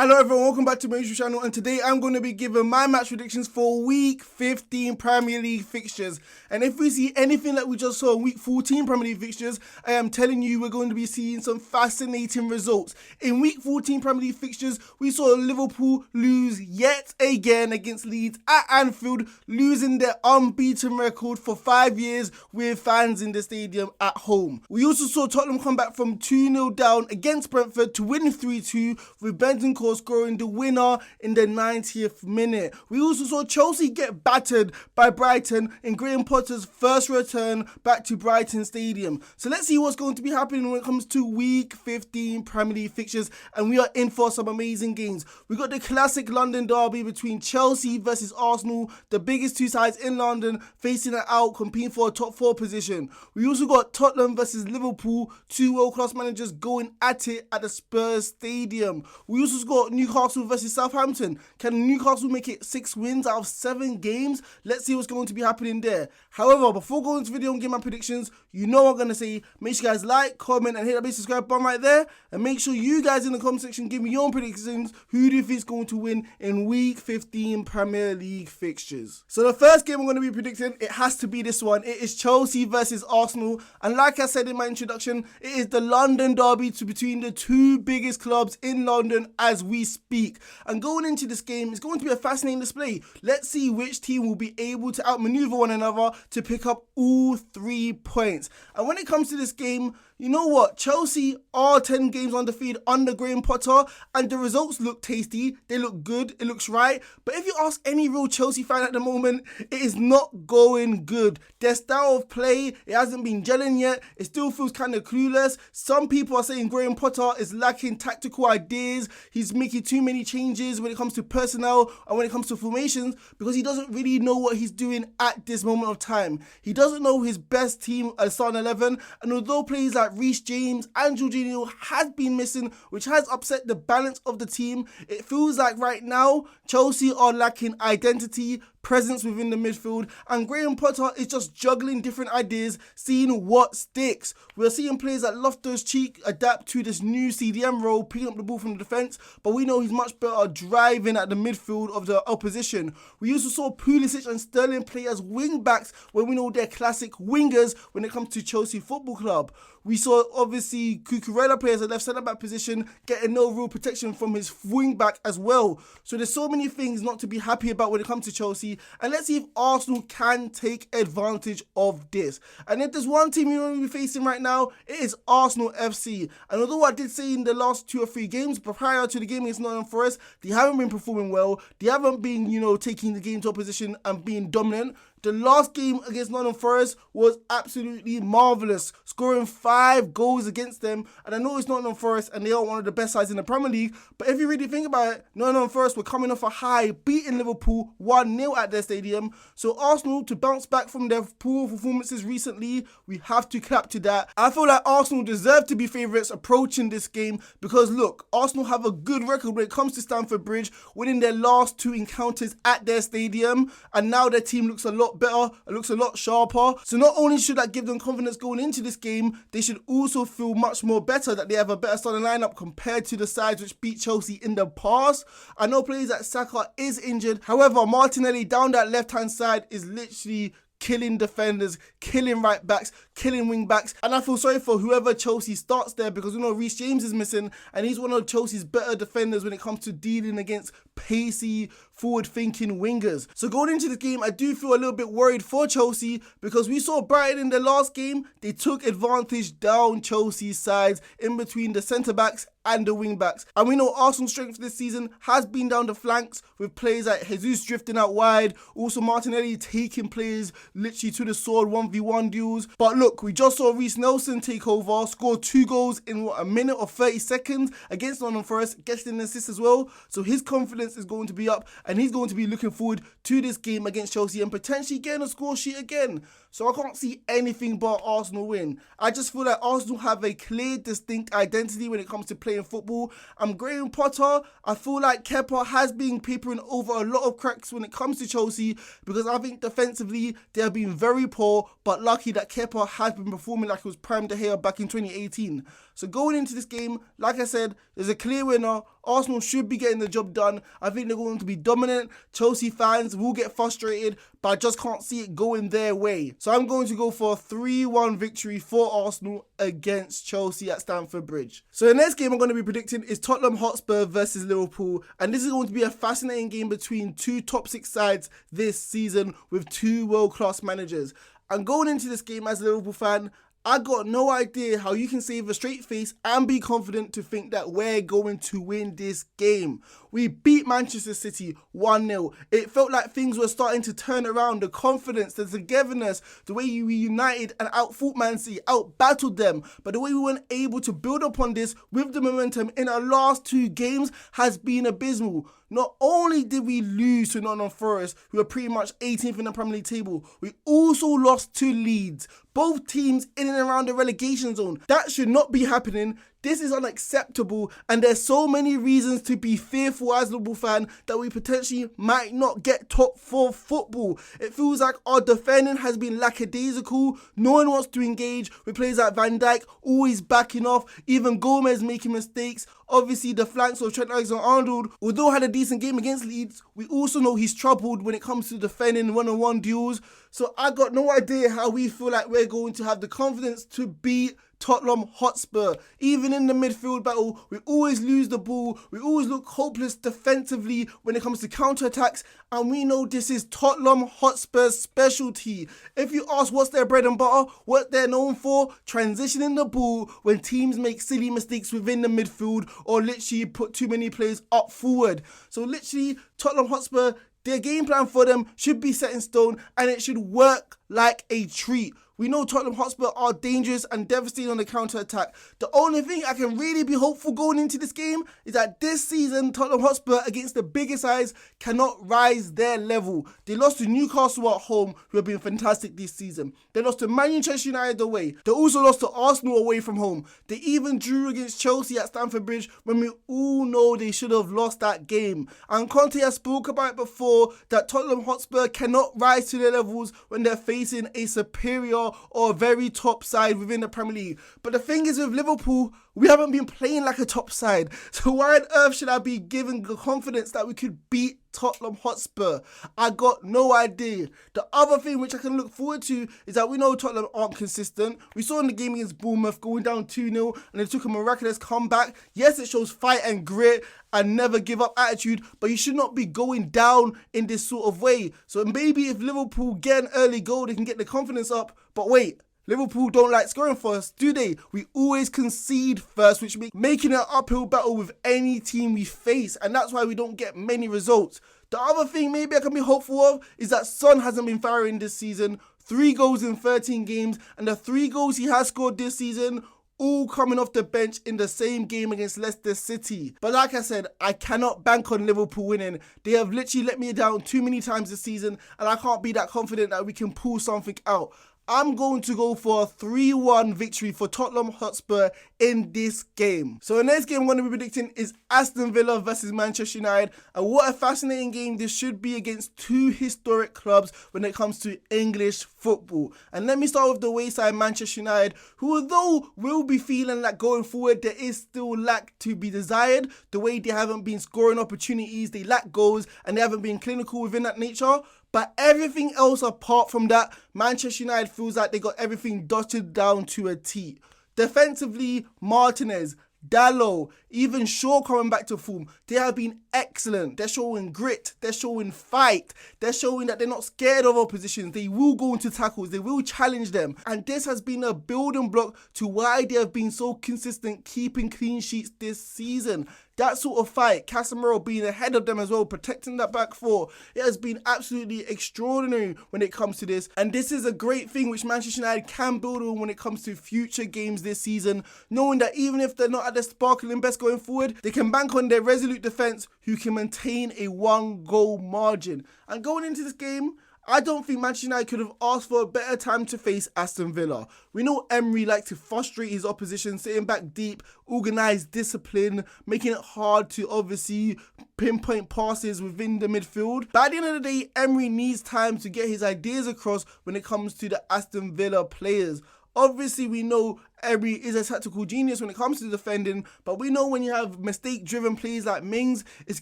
Hello everyone, welcome back to my YouTube channel, and today I'm going to be giving my match predictions for week 15 Premier League fixtures. And if we see anything like we just saw in week 14 Premier League fixtures, I am telling you we're going to be seeing some fascinating results. In week 14 Premier League fixtures, we saw Liverpool lose yet again against Leeds at Anfield, losing their unbeaten record for 5 years with fans in the stadium at home. We also saw Tottenham come back from 2-0 down against Brentford to win 3-2 with Brentford scoring the winner in the 90th minute. We also saw Chelsea get battered by Brighton in Graham Potter's first return back to Brighton Stadium. So let's see what's going to be happening when it comes to week 15 Premier League fixtures, and we are in for some amazing games. We got the classic London derby between Chelsea versus Arsenal, the biggest two sides in London facing it out, competing for a top 4 position. We also got Tottenham versus Liverpool, two world-class managers going at it at the Spurs Stadium. We also got Newcastle versus Southampton. Can Newcastle make it 6 wins out of 7 games? Let's see what's going to be happening there. However, before going into the video and give my predictions, you know what I'm going to say. Make sure you guys like, comment, and hit that big subscribe button right there. And make sure you guys in the comment section give me your own predictions. Who do you think is going to win in week 15 Premier League fixtures? So the first game I'm going to be predicting, it has to be this one. It is Chelsea versus Arsenal. And like I said in my introduction, it is the London derby between the two biggest clubs in London as we speak. And going into this game, it's going to be a fascinating display. Let's see which team will be able to outmaneuver one another to pick up all 3 points. And when it comes to this game, you know what? Chelsea are 10 games undefeated under Graham Potter, and the results look tasty. They look good. It looks right. But if you ask any real Chelsea fan at the moment, it is not going good. Their style of play, it hasn't been gelling yet. It still feels kind of clueless. Some people are saying Graham Potter is lacking tactical ideas. He's making too many changes when it comes to personnel and when it comes to formations because he doesn't really know what he's doing at this moment of time. He doesn't know his best team as starting 11, and although players like Reece James and Jorginho has been missing, which has upset the balance of the team, it feels like right now Chelsea are lacking identity, presence within the midfield, and Graham Potter is just juggling different ideas, seeing what sticks. We're seeing players like Loftus-Cheek adapt to this new CDM role, picking up the ball from the defence, but we know he's much better driving at the midfield of the opposition. We also saw Pulisic and Sterling play as wing-backs when we know they're classic wingers when it comes to Chelsea Football Club. We saw obviously Cucurella play as a left centre-back position, getting no real protection from his wing-back as well. So there's so many things not to be happy about when it comes to Chelsea. And let's see if Arsenal can take advantage of this. And if there's one team you're going to be facing right now, it is Arsenal FC. And although I did say in the last 2 or 3 games, but prior to the game against Nottingham Forest, they haven't been performing well. They haven't been, taking the game to opposition and being dominant. The last game against Nottingham Forest was absolutely marvellous, scoring 5 goals against them. And I know it's Nottingham Forest and they are one of the best sides in the Premier League, but if you really think about it, Nottingham Forest were coming off a high, beating Liverpool 1-0 at their stadium. So Arsenal, to bounce back from their poor performances recently, we have to clap to that. I feel like Arsenal deserve to be favourites approaching this game because look, Arsenal have a good record when it comes to Stamford Bridge, winning their last 2 encounters at their stadium, and now their team looks a lot better, it looks a lot sharper. So not only should that give them confidence going into this game, they should also feel much more better that they have a better starting lineup compared to the sides which beat Chelsea in the past. I know players like Saka is injured, however Martinelli down that left hand side is literally killing defenders, killing right backs, killing wing backs, and I feel sorry for whoever Chelsea starts there because Reece James is missing and he's one of Chelsea's better defenders when it comes to dealing against pacey, forward-thinking wingers. So going into this game, I do feel a little bit worried for Chelsea because we saw Brighton in the last game, they took advantage down Chelsea's sides in between the centre-backs and the wing-backs. And we know Arsenal's strength this season has been down the flanks with players like Jesus drifting out wide, also Martinelli taking players literally to the sword 1v1 duels. But look, we just saw Reece Nelson take over, score 2 goals in a minute or 30 seconds against Nottingham Forest, getting an assist as well. So his confidence is going to be up. and he's going to be looking forward to this game against Chelsea and potentially getting a score sheet again. So I can't see anything but Arsenal win. I just feel like Arsenal have a clear, distinct identity when it comes to playing football. Graham Potter, I feel like Kepa has been papering over a lot of cracks when it comes to Chelsea, because I think defensively they have been very poor, but lucky that Kepa has been performing like it was prime De Gea back in 2018. So going into this game, like I said, there's a clear winner. Arsenal should be getting the job done. I think they're going to be dominant. Chelsea fans will get frustrated, but I just can't see it going their way. So I'm going to go for a 3-1 victory for Arsenal against Chelsea at Stamford Bridge. So the next game I'm going to be predicting is Tottenham Hotspur versus Liverpool. And this is going to be a fascinating game between two top 6 sides this season with two world-class managers. And going into this game as a Liverpool fan, I got no idea how you can save a straight face and be confident to think that we're going to win this game. We beat Manchester City 1-0. It felt like things were starting to turn around. The confidence, the togetherness, the way we united and out-fought Man City, out-battled them. But the way we weren't able to build upon this with the momentum in our last 2 games has been abysmal. Not only did we lose to Nottingham Forest, who were pretty much 18th in the Premier League table, we also lost to Leeds. Both teams in and around the relegation zone. That should not be happening. This is unacceptable, and there's so many reasons to be fearful as a Liverpool fan that we potentially might not get top 4 football. It feels like our defending has been lackadaisical. No one wants to engage with players like Van Dijk always backing off, even Gomez making mistakes. Obviously, the flanks of Trent Alexander-Arnold, although had a decent game against Leeds, we also know he's troubled when it comes to defending one-on-one duels. So I got no idea how we feel like we're going to have the confidence to beat Tottenham Hotspur. Even in the midfield battle, we always lose the ball. We always look hopeless defensively when it comes to counter-attacks. And we know this is Tottenham Hotspur's specialty. If you ask what's their bread and butter, what they're known for, transitioning the ball when teams make silly mistakes within the midfield or literally put too many players up forward. So literally, Tottenham Hotspur, their game plan for them should be set in stone and it should work like a treat. We know Tottenham Hotspur are dangerous and devastating on the counter-attack. The only thing I can really be hopeful going into this game is that this season, Tottenham Hotspur against the bigger sides cannot rise their level. They lost to Newcastle at home, who have been fantastic this season. They lost to Manchester United away. They also lost to Arsenal away from home. They even drew against Chelsea at Stamford Bridge when we all know they should have lost that game. And Conte has spoke about it before that Tottenham Hotspur cannot rise to their levels when they're facing a superior or a very top side within the Premier League. But the thing is with Liverpool, we haven't been playing like a top side. So why on earth should I be given the confidence that we could beat Tottenham Hotspur? I got no idea. The other thing which I can look forward to is that we know Tottenham aren't consistent. We saw in the game against Bournemouth going down 2-0 and they took a miraculous comeback. Yes, it shows fight and grit and never give up attitude, but you should not be going down in this sort of way. So maybe if Liverpool get an early goal, they can get the confidence up. But wait, Liverpool don't like scoring first, do they? We always concede first, which makes making an uphill battle with any team we face, and that's why we don't get many results. The other thing maybe I can be hopeful of is that Son hasn't been firing this season. 3 goals in 13 games, and the 3 goals he has scored this season, all coming off the bench in the same game against Leicester City. But like I said, I cannot bank on Liverpool winning. They have literally let me down too many times this season, and I can't be that confident that we can pull something out. I'm going to go for a 3-1 victory for Tottenham Hotspur in this game. So the next game I'm going to be predicting is Aston Villa versus Manchester United. And what a fascinating game this should be against 2 historic clubs when it comes to English football. And let me start with the wayside Manchester United, who although will be feeling like going forward, there is still lack to be desired. The way they haven't been scoring opportunities, they lack goals, and they haven't been clinical within that nature. But everything else apart from that, Manchester United feels like they got everything dotted down to a T. Defensively, Martinez, Dalot, even Shaw coming back to form, they have been excellent. They're showing grit, they're showing fight, they're showing that they're not scared of oppositions. They will go into tackles, they will challenge them. And this has been a building block to why they have been so consistent keeping clean sheets this season. that sort of fight, Casemiro being ahead of them as well, protecting that back four, it has been absolutely extraordinary when it comes to this. And this is a great thing which Manchester United can build on when it comes to future games this season, knowing that even if they're not at their sparkling best going forward, they can bank on their resolute defence who can maintain a 1-goal margin. And going into this game, I don't think Manchester United could have asked for a better time to face Aston Villa. We know Emery likes to frustrate his opposition, sitting back deep, organised discipline, making it hard to obviously pinpoint passes within the midfield. But at the end of the day, Emery needs time to get his ideas across when it comes to the Aston Villa players. Obviously, we know Emery is a tactical genius when it comes to defending, but we know when you have mistake-driven players like Mings, it's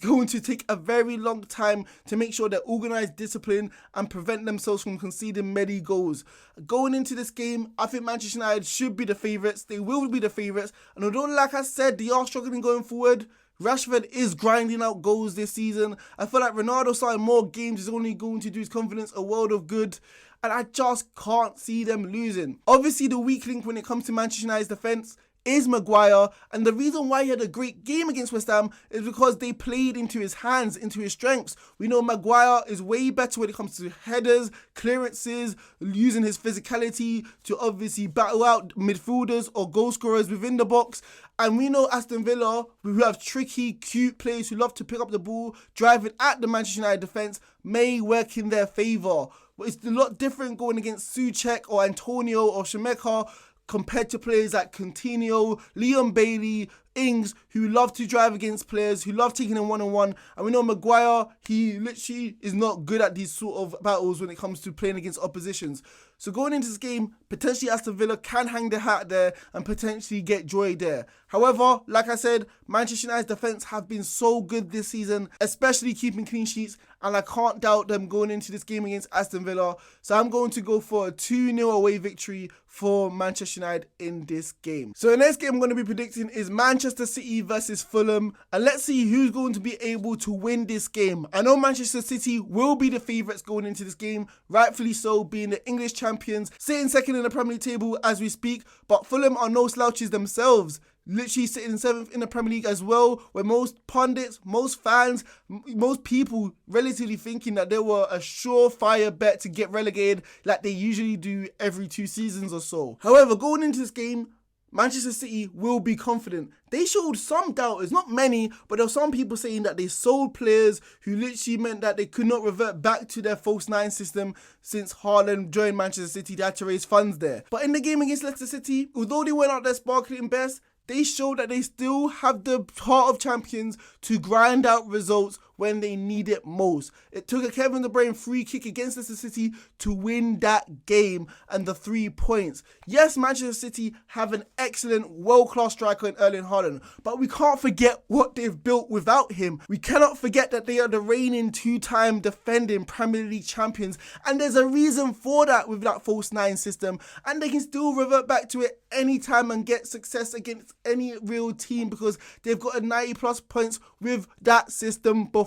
going to take a very long time to make sure they're organised, discipline, and prevent themselves from conceding many goals. Going into this game, I think Manchester United should be the favourites. They will be the favourites, and although, like I said, they are struggling going forward, Rashford is grinding out goals this season. I feel like Ronaldo starting more games is only going to do his confidence a world of good. And I just can't see them losing. Obviously, the weak link when it comes to Manchester United's defence is Maguire, and the reason why he had a great game against West Ham is because they played into his hands, into his strengths. We know Maguire is way better when it comes to headers, clearances, using his physicality to obviously battle out midfielders or goal scorers within the box. And we know Aston Villa, who have tricky, cute players who love to pick up the ball, driving at the Manchester United defence, may work in their favour. But it's a lot different going against Soucek or Antonio or Chelea compared to players like Coutinho, Leon Bailey, Ings, who love to drive against players, who love taking them one-on-one. And we know Maguire, he literally is not good at these sort of battles when it comes to playing against oppositions. So going into this game, potentially Aston Villa can hang their hat there and potentially get joy there. However, like I said, Manchester United's defence have been so good this season, especially keeping clean sheets, and I can't doubt them going into this game against Aston Villa. So I'm going to go for a 2-0 away victory for Manchester United in this game. So the next game I'm going to be predicting is Manchester City versus Fulham, and let's see who's going to be able to win this game. I know Manchester City will be the favourites going into this game, rightfully so, being the English champions, sitting second in the Premier League table as we speak, but Fulham are no slouches themselves. Literally sitting 7th in the Premier League as well, where most pundits, most fans, most people relatively thinking that they were a surefire bet to get relegated like they usually do every 2 seasons or so. However, going into this game, Manchester City will be confident. They showed some doubters, not many, but there were some people saying that they sold players who literally meant that they could not revert back to their false 9 system since Haaland joined Manchester City. They had to raise funds there. But in the game against Leicester City, although they went out there sparkling best, they showed that they still have the heart of champions to grind out results when they need it most. It took a Kevin De Bruyne free kick against Leicester City to win that game and the 3 points. Yes, Manchester City have an excellent world-class striker in Erling Haaland, but we can't forget what they've built without him. We cannot forget that they are the reigning 2-time defending Premier League champions, and there's a reason for that with that false 9 system, and they can still revert back to it anytime and get success against any real team because they've got a 90+ points with that system before.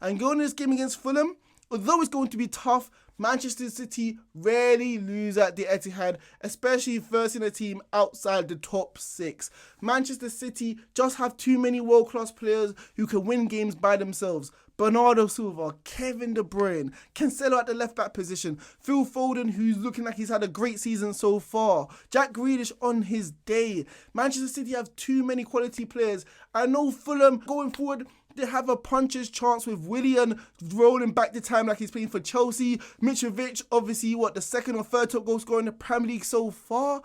And going to this game against Fulham, although it's going to be tough, Manchester City rarely lose at the Etihad, especially facing a team outside the top 6. Manchester City just have too many world-class players who can win games by themselves. Bernardo Silva, Kevin De Bruyne, Cancelo at the left-back position, Phil Foden, who's looking like he's had a great season so far, Jack Grealish on his day. Manchester City have too many quality players. I know Fulham going forward, they have a puncher's chance with Willian rolling back the time like he's playing for Chelsea. Mitrovic, obviously, the second or third top goal scorer in the Premier League so far.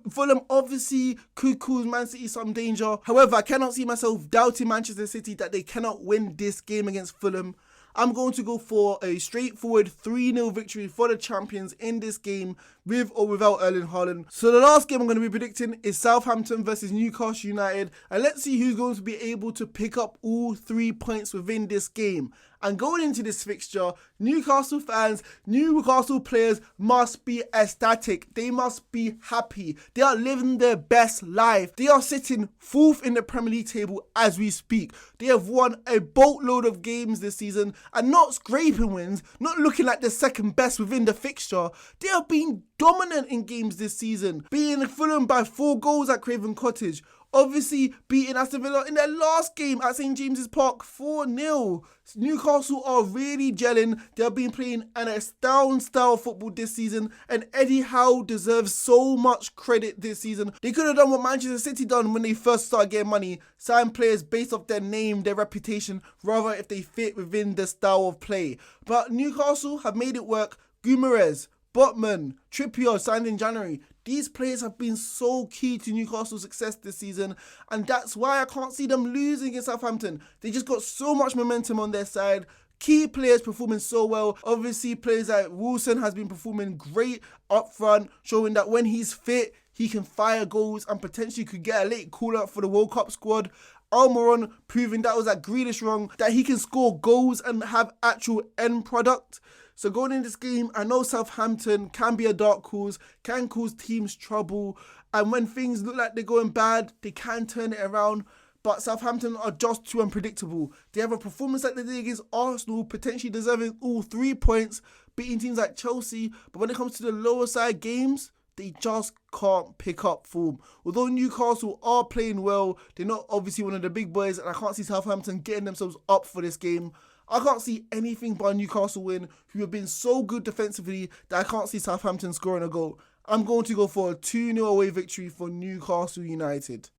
Fulham obviously could cause Man City some danger. However, I cannot see myself doubting Manchester City that they cannot win this game against Fulham. I'm going to go for a straightforward 3-0 victory for the champions in this game, with or without Erling Haaland. So the last game I'm going to be predicting is Southampton versus Newcastle United, and let's see who's going to be able to pick up all 3 points within this game. And going into this fixture, Newcastle fans, Newcastle players must be ecstatic. They must be happy. They are living their best life. They are sitting 4th in the Premier League table as we speak. They have won a boatload of games this season and not scraping wins, not looking like the second best within the fixture. They have been dominant in games this season, being Fulham by 4 goals at Craven Cottage. obviously beating Aston Villa in their last game at St James's Park 4-0. Newcastle are really gelling. They've been playing an astounding style of football this season, and Eddie Howe deserves so much credit this season. They could have done what Manchester City done when they first started getting money, sign players based off their name, their reputation, rather if they fit within the style of play. But Newcastle have made it work. Guimaraes, Botman, Trippier signed in January. These players have been so key to Newcastle's success this season, and that's why I can't see them losing against Southampton. They just got so much momentum on their side. Key players performing so well. Obviously, players like Wilson has been performing great up front, showing that when he's fit, he can fire goals and potentially could get a late call-up for the World Cup squad. Almiron proving that was that Grealish wrong, that he can score goals and have actual end product. So going in this game, I know Southampton can be a dark horse, can cause teams trouble, and when things look like they're going bad, they can turn it around. But Southampton are just too unpredictable. They have a performance like they did against Arsenal, potentially deserving all 3 points, beating teams like Chelsea. But when it comes to the lower side games, they just can't pick up form. Although Newcastle are playing well, they're not obviously one of the big boys, and I can't see Southampton getting themselves up for this game. I can't see anything but a Newcastle win, who have been so good defensively that I can't see Southampton scoring a goal. I'm going to go for a 2-0 away victory for Newcastle United.